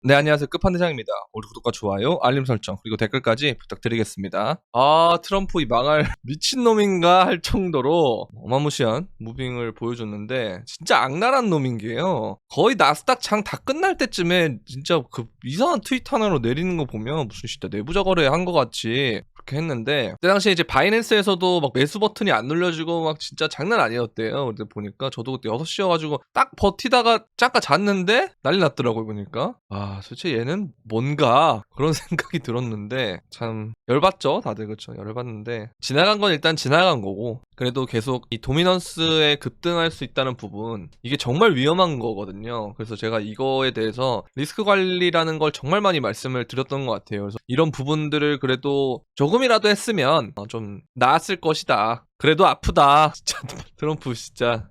네, 안녕하세요. 끝판대장입니다. 오늘 구독과 좋아요, 알림 설정, 그리고 댓글까지 부탁드리겠습니다. 트럼프 이 망할 미친놈인가 할 정도로 어마무시한 무빙을 보여줬는데, 진짜 악랄한 놈인 게요. 거의 나스닥 장 다 끝날 때쯤에 진짜 그 이상한 트윗 하나로 내리는 거 보면 무슨 진짜 내부자 거래 한 거 같이 그렇게 했는데, 그때 당시에 이제 바이낸스에서도 막 매수 버튼이 안 눌려지고 막 진짜 장난 아니었대요. 근데 보니까 저도 그때 6시여가지고 딱 버티다가 잠깐 잤는데 난리 났더라고요, 보니까. 도대체 얘는 뭔가 그런 생각이 들었는데 참 열받죠, 다들. 그렇죠, 열받는데 지나간 건 일단 지나간 거고, 그래도 계속 이 도미넌스에 급등할 수 있다는 부분, 이게 정말 위험한 거거든요. 그래서 제가 이거에 대해서 리스크 관리라는 걸 정말 많이 말씀을 드렸던 것 같아요. 그래서 이런 부분들을 그래도 조금이라도 했으면 좀 나았을 것이다. 그래도 아프다 진짜. 트럼프 진짜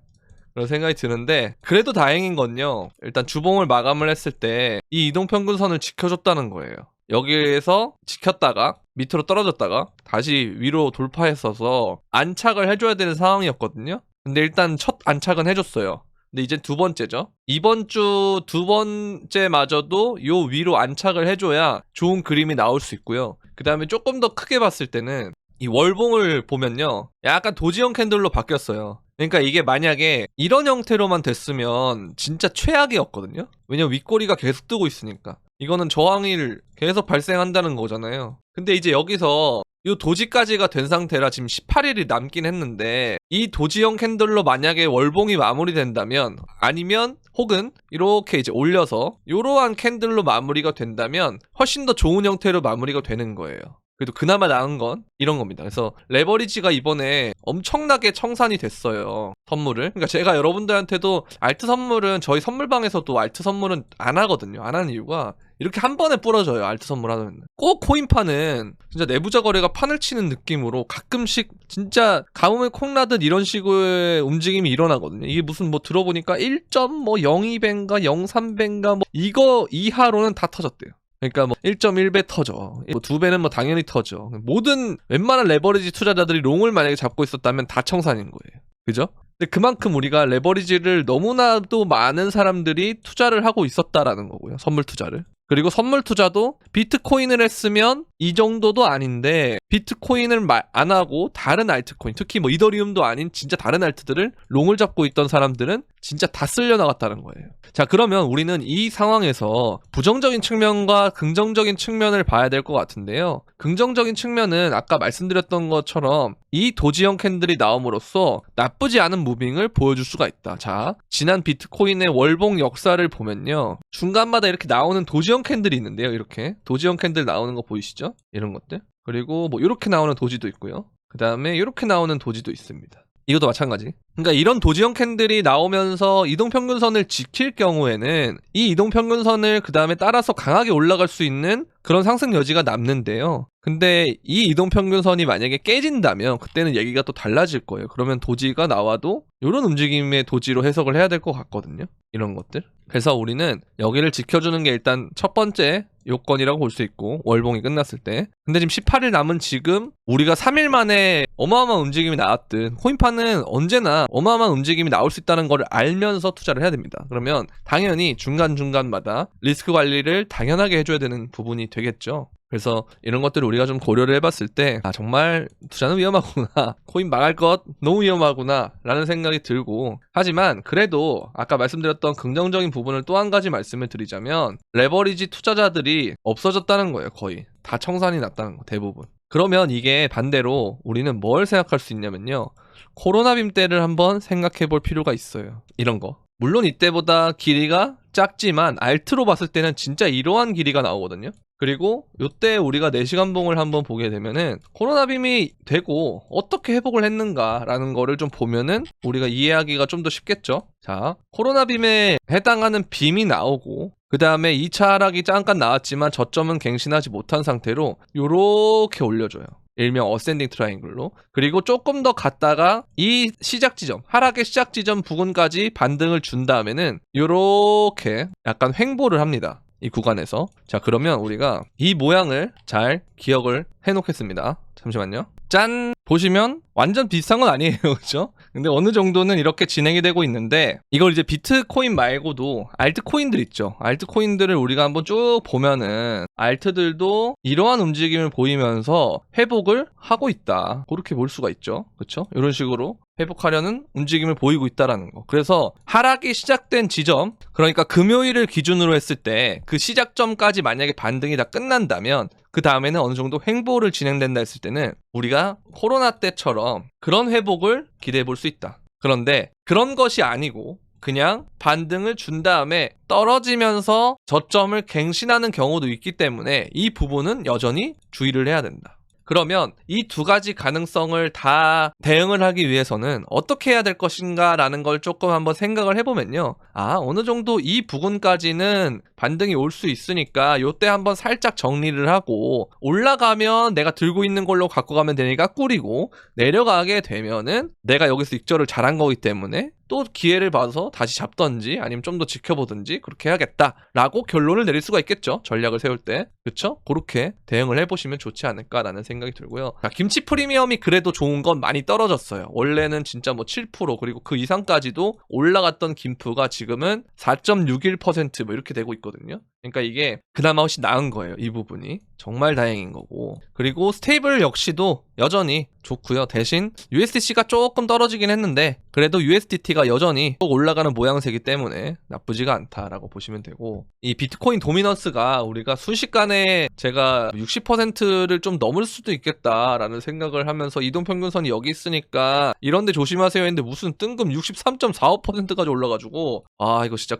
그런 생각이 드는데, 그래도 다행인 건요, 일단 주봉을 마감을 했을 때 이 이동평균선을 지켜줬다는 거예요. 여기에서 지켰다가 밑으로 떨어졌다가 다시 위로 돌파했어서 안착을 해줘야 되는 상황이었거든요. 근데 일단 첫 안착은 해줬어요. 근데 이제 두 번째죠. 이번 주 두 번째마저도 요 위로 안착을 해줘야 좋은 그림이 나올 수 있고요. 그 다음에 조금 더 크게 봤을 때는 이 월봉을 보면요, 약간 도지형 캔들로 바뀌었어요. 그러니까 이게 만약에 이런 형태로만 됐으면 진짜 최악이었거든요. 왜냐면 윗꼬리가 계속 뜨고 있으니까. 이거는 저항이 계속 발생한다는 거잖아요. 근데 이제 여기서 이 도지까지가 된 상태라 지금 18일이 남긴 했는데, 이 도지형 캔들로 만약에 월봉이 마무리된다면, 아니면 혹은 이렇게 이제 올려서 이러한 캔들로 마무리가 된다면 훨씬 더 좋은 형태로 마무리가 되는 거예요. 그래도 그나마 나은 건 이런 겁니다. 그래서 레버리지가 이번에 엄청나게 청산이 됐어요, 선물을. 그러니까 제가 여러분들한테도 알트 선물은, 저희 선물방에서도 알트 선물은 안 하거든요. 안 하는 이유가 이렇게 한 번에 부러져요, 알트 선물 하면. 꼭 코인판은 진짜 내부자 거래가 판을 치는 느낌으로 가끔씩 진짜 가뭄에 콩나듯 이런 식의 움직임이 일어나거든요. 이게 무슨 뭐 들어보니까 1.02배인가 03배인가 뭐 이거 이하로는 다 터졌대요. 그러니까 뭐 1.1배 터져, 뭐 2배는 뭐 당연히 터져. 모든 웬만한 레버리지 투자자들이 롱을 만약에 잡고 있었다면 다 청산인 거예요. 그죠? 근데 그만큼 우리가 레버리지를 너무나도 많은 사람들이 투자를 하고 있었다라는 거고요. 선물 투자를. 그리고 선물 투자도 비트코인을 했으면 이 정도도 아닌데, 비트코인을 안 하고 다른 알트코인, 특히 뭐 이더리움도 아닌 진짜 다른 알트들을 롱을 잡고 있던 사람들은 진짜 다 쓸려 나갔다는 거예요. 자, 그러면 우리는 이 상황에서 부정적인 측면과 긍정적인 측면을 봐야 될 것 같은데요. 긍정적인 측면은 아까 말씀드렸던 것처럼 이 도지형 캔들이 나옴으로써 나쁘지 않은 무빙을 보여줄 수가 있다. 자, 지난 비트코인의 월봉 역사를 보면요, 중간마다 이렇게 나오는 도지형 캔들이 있는데요. 이렇게 도지형 캔들 나오는 거 보이시죠? 이런 것들. 그리고 뭐 이렇게 나오는 도지도 있고요. 그 다음에 이렇게 나오는 도지도 있습니다. 이것도 마찬가지. 그러니까 이런 도지형 캔들이 나오면서 이동평균선을 지킬 경우에는 이 이동평균선을 그 다음에 따라서 강하게 올라갈 수 있는 그런 상승 여지가 남는데요. 근데 이 이동평균선이 만약에 깨진다면 그때는 얘기가 또 달라질 거예요. 그러면 도지가 나와도 이런 움직임의 도지로 해석을 해야 될 것 같거든요, 이런 것들. 그래서 우리는 여기를 지켜주는 게 일단 첫 번째 요건이라고 볼 수 있고, 월봉이 끝났을 때. 근데 지금 18일 남은 지금 우리가 3일 만에 어마어마한 움직임이 나왔든, 코인판은 언제나 어마어마한 움직임이 나올 수 있다는 걸 알면서 투자를 해야 됩니다. 그러면 당연히 중간중간마다 리스크 관리를 당연하게 해줘야 되는 부분이 되겠죠. 그래서 이런 것들을 우리가 좀 고려를 해봤을 때, 정말 투자는 위험하구나, 코인 망할 것 너무 위험하구나 라는 생각이 들고, 하지만 그래도 아까 말씀드렸던 긍정적인 부분을 또 한 가지 말씀을 드리자면, 레버리지 투자자들이 없어졌다는 거예요. 거의 다 청산이 났다는 거, 대부분. 그러면 이게 반대로 우리는 뭘 생각할 수 있냐면요, 코로나 빔 때를 한번 생각해 볼 필요가 있어요. 이런 거. 물론 이때보다 길이가 작지만 알트로 봤을 때는 진짜 이러한 길이가 나오거든요. 그리고 이때 우리가 4시간 봉을 한번 보게 되면은 코로나 빔이 되고 어떻게 회복을 했는가라는 거를 좀 보면은 우리가 이해하기가 좀 더 쉽겠죠. 자, 코로나 빔에 해당하는 빔이 나오고, 그 다음에 2차 하락이 잠깐 나왔지만 저점은 갱신하지 못한 상태로 요렇게 올려줘요. 일명 어센딩 트라이앵글로. 그리고 조금 더 갔다가 이 시작 지점, 하락의 시작 지점 부근까지 반등을 준 다음에는 요렇게 약간 횡보를 합니다, 이 구간에서. 자, 그러면 우리가 이 모양을 잘 기억을 해놓겠습니다. 잠시만요. 짠! 보시면 완전 비슷한 건 아니에요. 그죠? 근데 어느 정도는 이렇게 진행이 되고 있는데 이걸 이제 비트코인 말고도 알트코인들 있죠. 알트코인들을 우리가 한번 쭉 보면은 알트들도 이러한 움직임을 보이면서 회복을 하고 있다. 그렇게 볼 수가 있죠. 그렇죠? 이런 식으로 회복하려는 움직임을 보이고 있다라는 거. 그래서 하락이 시작된 지점, 그러니까 금요일을 기준으로 했을 때 그 시작점까지 만약에 반등이 다 끝난다면 그 다음에는 어느 정도 횡보를 진행된다 했을 때는 우리가 코로나 때처럼 그런 회복을 기대해 볼 수 있다. 그런데 그런 것이 아니고 그냥 반등을 준 다음에 떨어지면서 저점을 갱신하는 경우도 있기 때문에 이 부분은 여전히 주의를 해야 된다. 그러면 이 두 가지 가능성을 다 대응을 하기 위해서는 어떻게 해야 될 것인가 라는 걸 조금 한번 생각을 해보면요. 어느 정도 이 부분까지는 반등이 올 수 있으니까 요때 한번 살짝 정리를 하고 올라가면 내가 들고 있는 걸로 갖고 가면 되니까 꿀이고 내려가게 되면은 내가 여기서 익절을 잘한 거기 때문에 또 기회를 봐서 다시 잡던지 아니면 좀 더 지켜보든지 그렇게 해야겠다라고 결론을 내릴 수가 있겠죠. 전략을 세울 때. 그쵸? 그렇게 대응을 해보시면 좋지 않을까라는 생각이 들고요. 자, 김치 프리미엄이 그래도 좋은 건 많이 떨어졌어요. 원래는 진짜 뭐 7% 그리고 그 이상까지도 올라갔던 김프가 지금은 4.61% 뭐 이렇게 되고 있거든요. 그러니까 이게 그나마 훨씬 나은 거예요. 이 부분이. 정말 다행인 거고. 그리고 스테이블 역시도 여전히 좋고요. 대신 USDC가 조금 떨어지긴 했는데 그래도 USDT가 여전히 꼭 올라가는 모양새이기 때문에 나쁘지가 않다라고 보시면 되고, 이 비트코인 도미넌스가 우리가 순식간에 제가 60%를 좀 넘을 수도 있겠다라는 생각을 하면서 이동평균선이 여기 있으니까 이런데 조심하세요 했는데 무슨 뜬금 63.45%까지 올라가지고 이거 진짜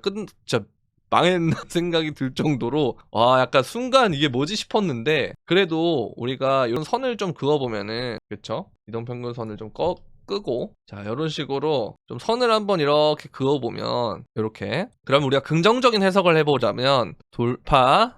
망했나 생각이 들 정도로 약간 순간 이게 뭐지 싶었는데, 그래도 우리가 이런 선을 좀 그어보면은 그쵸? 이동평균선을 좀 끄고 자 이런 식으로 좀 선을 한번 이렇게 그어보면 이렇게, 그럼 우리가 긍정적인 해석을 해보자면 돌파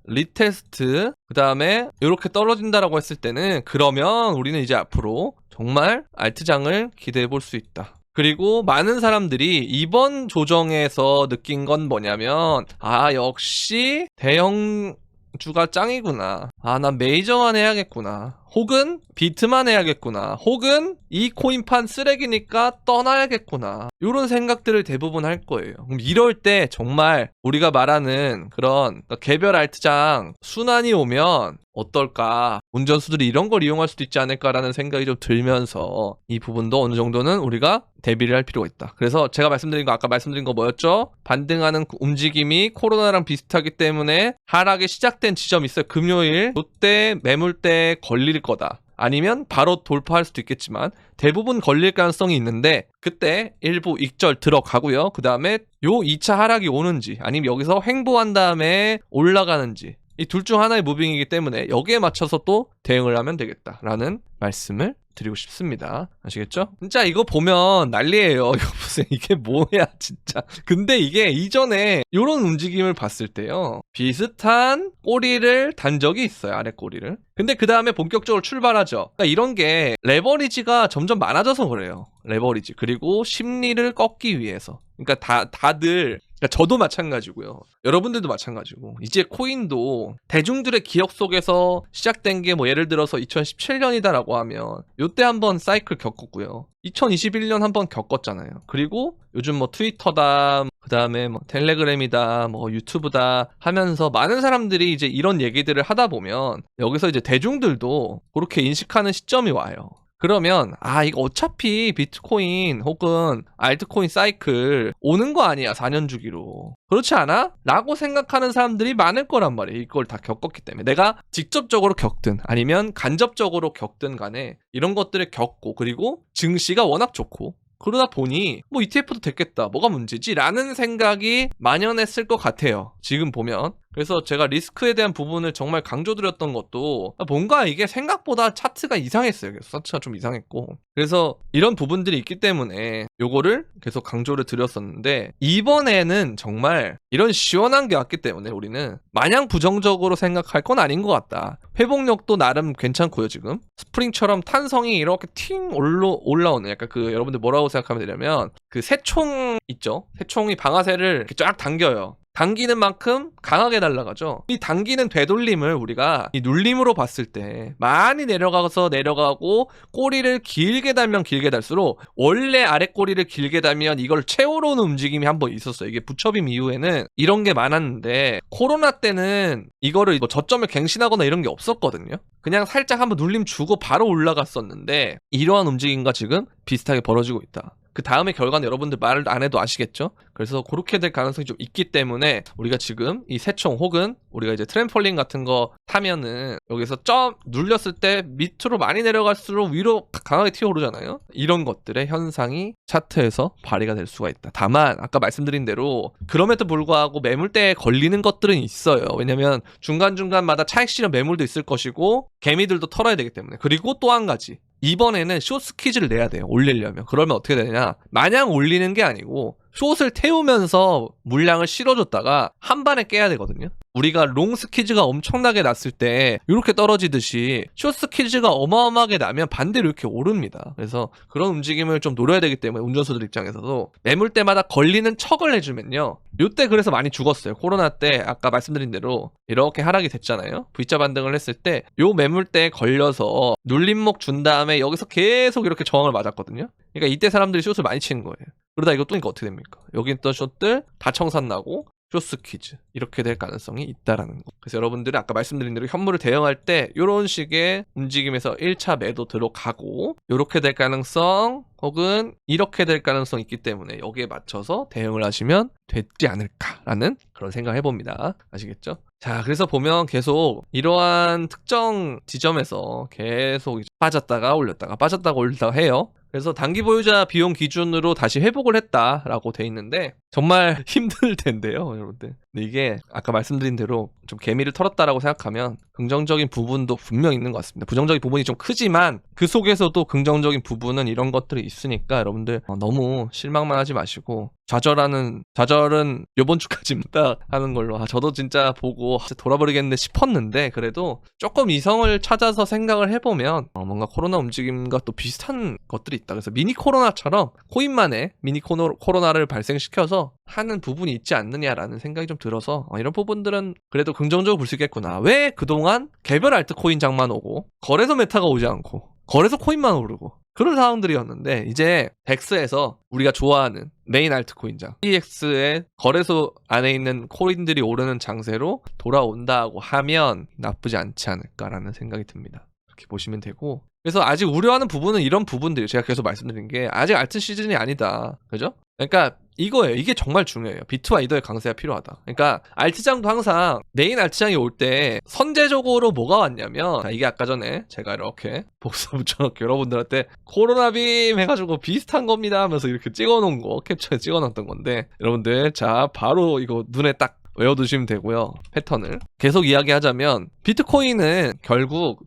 리테스트 그 다음에 이렇게 떨어진다라고 했을 때는 그러면 우리는 이제 앞으로 정말 알트장을 기대해 볼 수 있다. 그리고 많은 사람들이 이번 조정에서 느낀 건 뭐냐면 역시 대형주가 짱이구나, 난 메이저만 해야겠구나, 혹은 비트만 해야겠구나, 혹은 이 코인판 쓰레기니까 떠나야겠구나, 이런 생각들을 대부분 할 거예요. 그럼 이럴 때 정말 우리가 말하는 그런 개별 알트장 순환이 오면 어떨까, 운전수들이 이런 걸 이용할 수도 있지 않을까라는 생각이 좀 들면서 이 부분도 어느 정도는 우리가 대비를 할 필요가 있다. 그래서 제가 아까 말씀드린 거 뭐였죠? 반등하는 움직임이 코로나랑 비슷하기 때문에 하락이 시작된 지점이 있어요. 금요일 이때 매물대 걸릴 거다. 아니면 바로 돌파할 수도 있겠지만 대부분 걸릴 가능성이 있는데 그때 일부 익절 들어가고요. 그 다음에 요 2차 하락이 오는지 아니면 여기서 횡보한 다음에 올라가는지, 이 둘 중 하나의 무빙이기 때문에 여기에 맞춰서 또 대응을 하면 되겠다라는 말씀을 드리고 싶습니다. 아시겠죠? 진짜 이거 보면 난리예요. 이거 보세요. 이게 뭐야 진짜. 근데 이게 이전에 이런 움직임을 봤을 때요, 비슷한 꼬리를 단 적이 있어요. 아래 꼬리를. 근데 그 다음에 본격적으로 출발하죠. 그러니까 이런 게 레버리지가 점점 많아져서 그래요. 레버리지. 그리고 심리를 꺾기 위해서. 그러니까 다들, 그러니까 저도 마찬가지고요. 여러분들도 마찬가지고. 이제 코인도 대중들의 기억 속에서 시작된 게 뭐 예를 들어서 2017년이다라고 하면 요때 한번 사이클 겪었고요. 2021년 한번 겪었잖아요. 그리고 요즘 뭐 트위터다, 그 다음에 뭐 텔레그램이다, 뭐 유튜브다 하면서 많은 사람들이 이제 이런 얘기들을 하다 보면 여기서 이제 대중들도 그렇게 인식하는 시점이 와요. 그러면 이거 어차피 비트코인 혹은 알트코인 사이클 오는 거 아니야 4년 주기로, 그렇지 않아? 라고 생각하는 사람들이 많을 거란 말이에요. 이걸 다 겪었기 때문에. 내가 직접적으로 겪든 아니면 간접적으로 겪든 간에 이런 것들을 겪고, 그리고 증시가 워낙 좋고 그러다 보니 뭐 ETF도 됐겠다, 뭐가 문제지? 라는 생각이 만연했을 것 같아요. 지금 보면. 그래서 제가 리스크에 대한 부분을 정말 강조드렸던 것도 뭔가 이게 생각보다 차트가 이상했어요. 차트가 좀 이상했고. 그래서 이런 부분들이 있기 때문에 요거를 계속 강조를 드렸었는데, 이번에는 정말 이런 시원한 게 왔기 때문에 우리는 마냥 부정적으로 생각할 건 아닌 것 같다. 회복력도 나름 괜찮고요. 지금 스프링처럼 탄성이 이렇게 팅 올라오는, 약간 그 여러분들 뭐라고 생각하면 되냐면 그 새총 있죠? 새총이 방아쇠를 이렇게 쫙 당겨요. 당기는 만큼 강하게 날아가죠. 이 당기는 되돌림을 우리가 이 눌림으로 봤을 때 많이 내려가서 내려가고 꼬리를 길게 달면 길게 달수록 원래 아래 꼬리를 길게 달면 이걸 채우러 오는 움직임이 한번 있었어요. 이게 부처빔 이후에는 이런 게 많았는데 코로나 때는 이거를 뭐 저점을 갱신하거나 이런 게 없었거든요. 그냥 살짝 한번 눌림 주고 바로 올라갔었는데 이러한 움직임과 지금 비슷하게 벌어지고 있다. 그 다음에 결과는 여러분들 말 안 해도 아시겠죠? 그래서 그렇게 될 가능성이 좀 있기 때문에 우리가 지금 이 새총 혹은 우리가 이제 트램펄린 같은 거 타면은 여기서 점 눌렸을 때 밑으로 많이 내려갈수록 위로 강하게 튀어오르잖아요. 이런 것들의 현상이 차트에서 발휘가 될 수가 있다. 다만 아까 말씀드린 대로 그럼에도 불구하고 매물대에 걸리는 것들은 있어요. 왜냐면 중간중간마다 차익 실현 매물도 있을 것이고 개미들도 털어야 되기 때문에. 그리고 또 한 가지, 이번에는 숏 퀴즈를 내야 돼요. 올리려면. 그러면 어떻게 되냐, 마냥 올리는 게 아니고 숏을 태우면서 물량을 실어줬다가 한 반에 깨야 되거든요. 우리가 롱 스퀴즈가 엄청나게 났을 때 이렇게 떨어지듯이 숏 스퀴즈가 어마어마하게 나면 반대로 이렇게 오릅니다. 그래서 그런 움직임을 좀 노려야 되기 때문에 운전수들 입장에서도 매물대마다 걸리는 척을 해주면요, 요때 그래서 많이 죽었어요. 코로나 때 아까 말씀드린 대로 이렇게 하락이 됐잖아요. V자 반등을 했을 때 요 매물대에 걸려서 눌림목 준 다음에 여기서 계속 이렇게 저항을 맞았거든요. 그러니까 이때 사람들이 숏을 많이 치는 거예요. 그러다 이거 또 어떻게 됩니까? 여기 있던 숏들 다 청산 나고 숏 퀴즈 이렇게 될 가능성이 있다라는 거. 그래서 여러분들이 아까 말씀드린 대로 현물을 대응할 때 이런 식의 움직임에서 1차 매도 들어가고 이렇게 될 가능성 혹은 이렇게 될 가능성이 있기 때문에 여기에 맞춰서 대응을 하시면 되지 않을까라는 그런 생각을 해봅니다. 아시겠죠? 자, 그래서 보면 계속 이러한 특정 지점에서 계속 빠졌다가 올렸다가 빠졌다가 올렸다가 해요. 그래서 단기 보유자 비용 기준으로 다시 회복을 했다라고 돼 있는데 정말 힘들 텐데요, 여러분들. 근데 이게 아까 말씀드린 대로 좀 개미를 털었다라고 생각하면 긍정적인 부분도 분명 있는 것 같습니다. 부정적인 부분이 좀 크지만 그 속에서도 긍정적인 부분은 이런 것들이 있으니까 여러분들 너무 실망만 하지 마시고 좌절은 요번 주까지입니다 하는 걸로. 저도 진짜 보고 돌아버리겠네 싶었는데 그래도 조금 이성을 찾아서 생각을 해보면 뭔가 코로나 움직임과 또 비슷한 것들이 있다. 그래서 미니 코로나처럼 코인만의 미니 코로나를 발생시켜서 하는 부분이 있지 않느냐라는 생각이 좀 들어서 이런 부분들은 그래도 긍정적으로 볼 수 있겠구나. 왜 그동안 개별 알트코인 장만 오고 거래소 메타가 오지 않고 거래소 코인만 오르고 그런 상황들이었는데 이제 덱스에서 우리가 좋아하는 메인 알트코인장 PX의 거래소 안에 있는 코인들이 오르는 장세로 돌아온다고 하면 나쁘지 않지 않을까라는 생각이 듭니다. 이렇게 보시면 되고, 그래서 아직 우려하는 부분은 이런 부분들이에요. 제가 계속 말씀드린 게 아직 알트 시즌이 아니다. 그죠? 그러니까 이거예요. 이게 정말 중요해요. 비트와 이더의 강세가 필요하다. 그러니까 알트장도 항상 메인 알트장이 올 때 선제적으로 뭐가 왔냐면 이게 아까 전에 제가 이렇게 복사 붙여놓고 여러분들한테 코로나빔 해가지고 비슷한 겁니다 하면서 이렇게 찍어놓은 거 캡처에 찍어놨던 건데 여러분들 자 바로 이거 눈에 딱 외워두시면 되고요. 패턴을 계속 이야기하자면 비트코인은 결국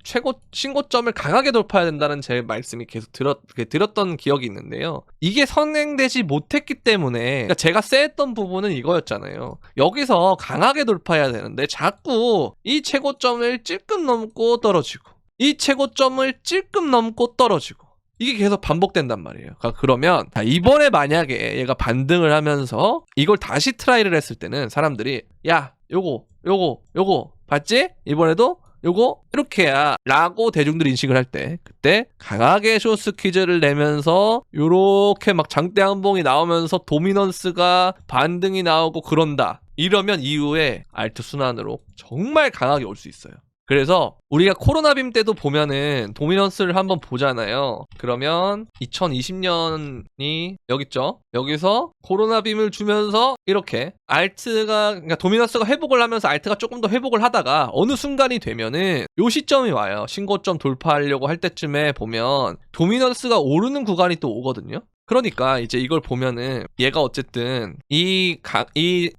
신고점을 강하게 돌파해야 된다는 제 말씀이 계속 들었던 기억이 있는데요. 이게 선행되지 못했기 때문에 그러니까 제가 쎄했던 부분은 이거였잖아요. 여기서 강하게 돌파해야 되는데 자꾸 이 최고점을 찔끔 넘고 떨어지고 이 최고점을 찔끔 넘고 떨어지고 이게 계속 반복된단 말이에요. 그러면 이번에 만약에 얘가 반등을 하면서 이걸 다시 트라이를 했을 때는 사람들이 야 요거 봤지? 이번에도 요거 이렇게야 라고 대중들이 인식을 할 때 그때 강하게 숏 퀴즈를 내면서 요렇게 막 장대 한봉이 나오면서 도미넌스가 반등이 나오고 그런다. 이러면 이후에 알트 순환으로 정말 강하게 올 수 있어요. 그래서 우리가 코로나빔 때도 보면은 도미넌스를 한번 보잖아요. 그러면 2020년이 여기 있죠. 여기서 코로나빔을 주면서 이렇게 알트가 그러니까 도미넌스가 회복을 하면서 알트가 조금 더 회복을 하다가 어느 순간이 되면은 요 시점이 와요. 신고점 돌파하려고 할 때쯤에 보면 도미넌스가 오르는 구간이 또 오거든요. 그러니까 이제 이걸 보면은 얘가 어쨌든 이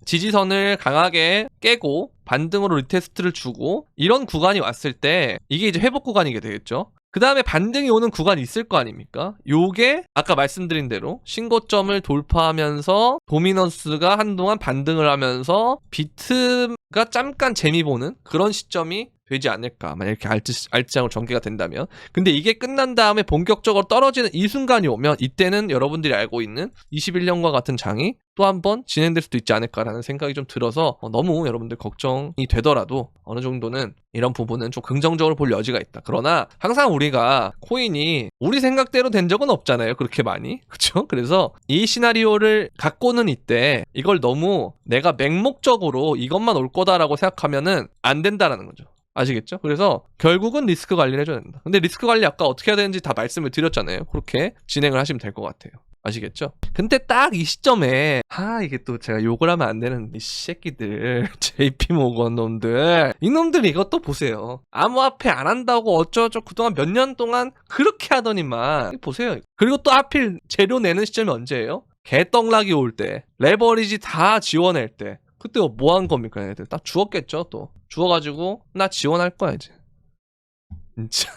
지지선을 강하게 깨고 반등으로 리테스트를 주고 이런 구간이 왔을 때 이게 이제 회복 구간이게 되겠죠. 그 다음에 반등이 오는 구간이 있을 거 아닙니까? 요게 아까 말씀드린 대로 신고점을 돌파하면서 도미넌스가 한동안 반등을 하면서 비트 잠깐 재미 보는 그런 시점이 되지 않을까. 만약 이렇게 알트장으로 전개가 된다면. 근데 이게 끝난 다음에 본격적으로 떨어지는 이 순간이 오면 이때는 여러분들이 알고 있는 21년과 같은 장이 또 한 번 진행될 수도 있지 않을까라는 생각이 좀 들어서 너무 여러분들 걱정이 되더라도 어느 정도는 이런 부분은 좀 긍정적으로 볼 여지가 있다. 그러나 항상 우리가 코인이 우리 생각대로 된 적은 없잖아요. 그렇게 많이. 그렇죠? 그래서 이 시나리오를 갖고는 이때 이걸 너무 내가 맹목적으로 이것만 올 거다라고 생각하면은 안 된다라는 거죠. 아시겠죠? 그래서 결국은 리스크 관리를 해줘야 된다. 근데 리스크 관리 아까 어떻게 해야 되는지 다 말씀을 드렸잖아요. 그렇게 진행을 하시면 될 것 같아요. 아시겠죠? 근데 딱 이 시점에 이게 또 제가 욕을 하면 안 되는 이 새끼들 JP 모건 놈들 이놈들 이것도 보세요. 암호화폐 안 한다고 어쩌고저쩌고 그동안 몇 년 동안 그렇게 하더니만 보세요. 그리고 또 하필 재료 내는 시점이 언제예요? 개떡락이 올 때 레버리지 다 지원할 때 그때 뭐 한 겁니까 얘네들 딱 주웠겠죠. 또 주워가지고 나 지원할 거야 이제. 진짜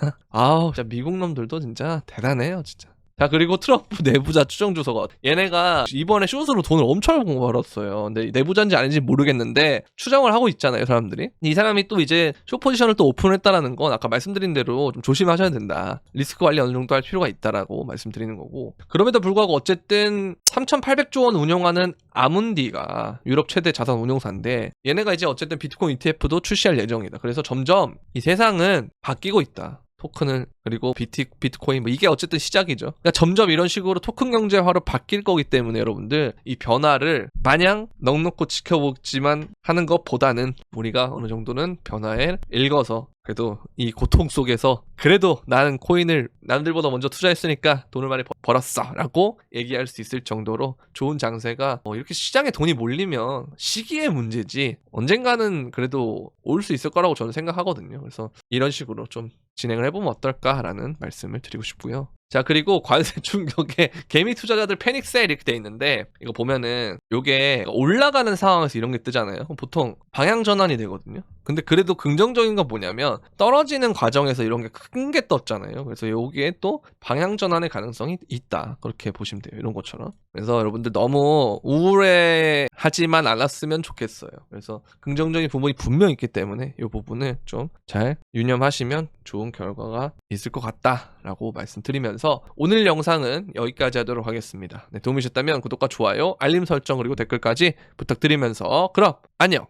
진짜 미국 놈들도 진짜 대단해요 진짜. 자, 그리고 트럼프 내부자 추정 주소가 얘네가 이번에 숏으로 돈을 엄청 벌었어요. 근데 내부자인지 아닌지 모르겠는데 추정을 하고 있잖아요, 사람들이. 이 사람이 또 이제 숏 포지션을 또 오픈했다라는 건 아까 말씀드린 대로 좀 조심하셔야 된다. 리스크 관리 어느 정도 할 필요가 있다라고 말씀드리는 거고. 그럼에도 불구하고 어쨌든 3,800조 원 운용하는 아문디가 유럽 최대 자산 운용사인데 얘네가 이제 어쨌든 비트코인 ETF도 출시할 예정이다. 그래서 점점 이 세상은 바뀌고 있다. 토큰을 그리고 비트코인 이게 어쨌든 시작이죠. 그러니까 점점 이런 식으로 토큰 경제화로 바뀔 거기 때문에 여러분들 이 변화를 마냥 넉넉히 지켜보지만 하는 것보다는 우리가 어느 정도는 변화에 읽어서 그래도 이 고통 속에서 그래도 나는 코인을 남들보다 먼저 투자했으니까 돈을 많이 벌었어 라고 얘기할 수 있을 정도로 좋은 장세가 이렇게 시장에 돈이 몰리면 시기의 문제지 언젠가는 그래도 올 수 있을 거라고 저는 생각하거든요. 그래서 이런 식으로 좀 진행을 해보면 어떨까라는 말씀을 드리고 싶고요. 자, 그리고 관세 충격에 개미 투자자들 패닉 세일 이렇게 돼 있는데 이거 보면은 요게 올라가는 상황에서 이런 게 뜨잖아요. 그럼 보통 방향 전환이 되거든요. 근데 그래도 긍정적인 건 뭐냐면 떨어지는 과정에서 이런 게 큰 게 떴잖아요. 그래서 여기에 또 방향 전환의 가능성이 있다. 그렇게 보시면 돼요. 이런 것처럼. 그래서 여러분들 너무 우울해하지만 않았으면 좋겠어요. 그래서 긍정적인 부분이 분명히 있기 때문에 이 부분을 좀 잘 유념하시면 좋은 결과가 있을 것 같다라고 말씀드리면서 오늘 영상은 여기까지 하도록 하겠습니다. 네, 도움이 되셨다면 구독과 좋아요, 알림 설정 그리고 댓글까지 부탁드리면서 그럼 안녕!